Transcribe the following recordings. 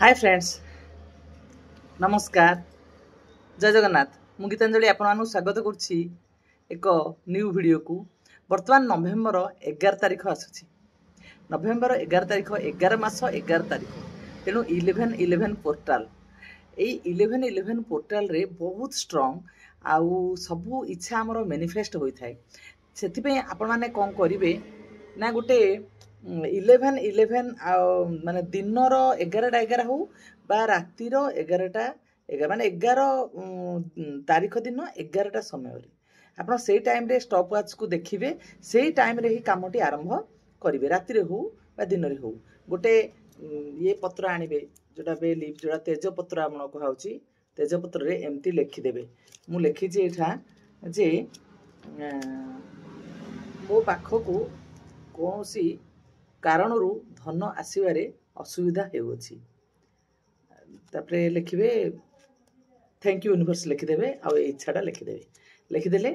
Hi friends, नमस्कार, जय जगन्नाथ। मु गीतांजलि आपन स्वागत करुच्ची एक न्यू वीडियो को। बर्तमान नवेम्बर 11 तारीख आसूची। नवेम्बर 11 तारीख 11 मास 11 तारीख तेणु 11-11 पोर्टाल यही 11-11 पोर्टाल रे बहुत स्ट्रॉन्ग आउ सबू इच्छा आमर मैनिफेस्ट होता है। से आपण मैंने कौन करेंगे ना गोटे 11-11 माने दिनर 11टा 11 हो बा रातिर 11टा 11 माने 11 तारीख दिन 11टा समय आप से टाइम रे स्टॉप वाच को देखिए। से टाइम रे ही कामटी आरंभ करेंगे, राति हो बा दिन हो। गोटे ये पत्र आनिबे जोटा बे लीफ जोटा तेजपत्र आपण कहुची तेजपत्र रे एमती लिखिदेवे। मु लिखी एठा जे मो पाखकू कौन सी कारण धन आसवे असुविधा होउछि। तापरे लिखिबे थैंक यू यूनिवर्स लिखिदेवे आ इच्छाटा लिखिदेवे। लिखिदेले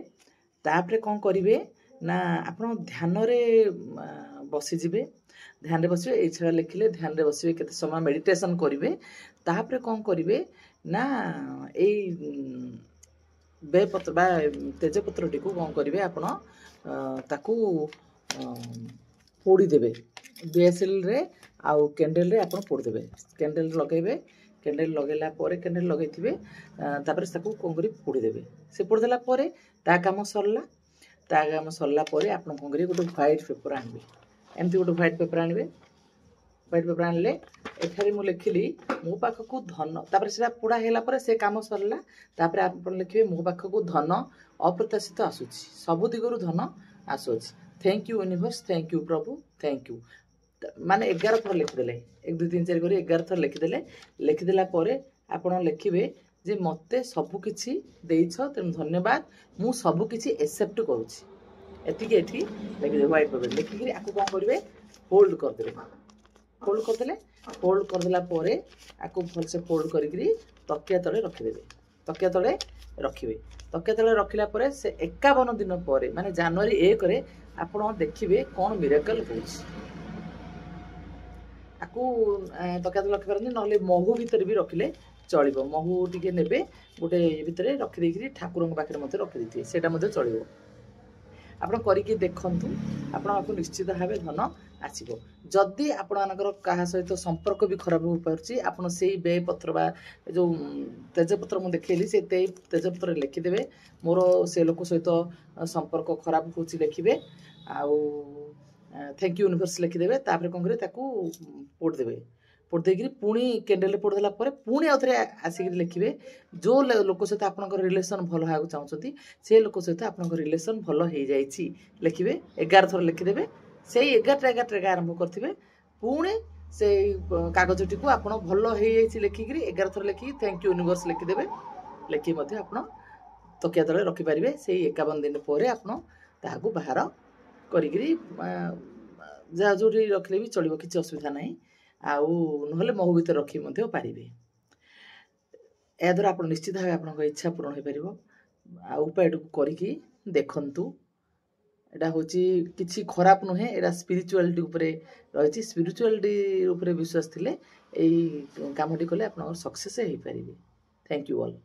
तापरे कौन करिवे ना आपण ध्यान रे बसीजिबे। ध्यान रे बसिबे, इच्छा लिखिले ध्यान रे बसिबे, केते समय मेडिटेशन करिवे। तापरे कौन करिवे ना ए बेपत्र बा तेजपत्र टी को कौन करिवे आपण ताकू पोड़ी देवे। बेसिल रे आउ कैंडल रे आपण पोड़ी देवे। कैंडल लगेबे, कैंडल लगेला परे कैंडल लगेथिबे तापर ताकू कोन करी पोड़ी देवे। से पोड़ी देला परे ता काम सरला। ता काम सरला परे आपण कोन करी गोटे व्हाइट पेपर आनबे। एमती गोटे व्हाइट पेपर आनबे। व्हाइट पेपर आनले एठारे मु लिखिली मो पाखकू धन। तापर सेटा पोड़ा हेला परे से काम सरला। तापर आपण लिखिबे मो पाखकू धन अप्रत्याशित आसुची, सब दिगरु धन आसुची। Thank you universe, thank you Prabhu, thank you. माने 11 थर लिखिदेले, 1 2 3 4 कर 11 थर लिखिदेले। लिखिदेला परे आपण लिखिबे जे मते सब किछि देइछ, तेनु धन्यवाद, मु सब किछि एक्सेप्ट करूछि। एतिके एठी लिखिदे व्हाइट पेपर लिखिकरी आकु कोन करिवे होल्ड कर देबे। होल्ड कर देले, होल्ड कर देला परे आकु भल से फोल्ड करिकरी तकिया तळे रखि देबे। तकिया तळे रखिबे। तकिया तळे रखिला परे से 51 दिन परे माने जनवरी 1 रे आपण देखिबे कोन मिरेकल होछि। आकु तकिया तळे रखि परनी नले महू भीतर भी रखिले चलिबो। महू टिके नेबे गोटे भीतर रखि देकरी ठाकुरन पाखरे मते रखि दिथिए, सेटा मते चलिबो। आपण करिके देखंतु, आपण आपको निश्चित भावे धन आसीबो। जदि आपण मानकर कहा सहित संपर्क भी खराब हो परछि, आपण सेही बेपत्र बा जो तेजपत्र मु देखैली से तेजपत्र लिखि देबे मोर से लोक सहित संपर्क खराब होछि लिखिबे। आउ थैंक यू यूनिवर्स लिखि देबे। तापर कोन करे ताकू पोड़ देबे। पोड़ देकरी पुणी कैंडल पोड़ देला परे पुणी आउथरे आसिक लिखिबे जो लोक सहित आपनकर रिलेशन भल हाउ चाहउछथि से लोक सहित आपनकर रिलेशन भल हे जाइछि लिखिबे। 11 थर लिखि देबे। सेही 11टा आरंभ करथिबे। पुणी से कागजटी को आपण भल हे जाइछि लिखिकरी 11 थर लिखि थैंक यू यूनिवर्स लिखि देबे। लिखि मध्ये आपण तकिया तळे रखि परिबे। सेही 51 दिन परे आपण ताहाकू बाहर करिकरी जा जोटी रखले भी चलिबो, किछि असुविधा नाही। आउ नहले महू भीतर रखी मध्ये पारिबे। ए द्वारा आपण निश्चित भावे आपन इच्छा पूर्ण हो परिबो। आ उपाय को करिकि देखंतु। एटा होची किछि खराब नहे, एटा स्पिरिचुअलिटी ऊपरे रहिछि। स्पिरिचुअलिटी ऊपरे विश्वास थिले एई कामटी कले आपन सक्सेस हे परिबे। Thank you all.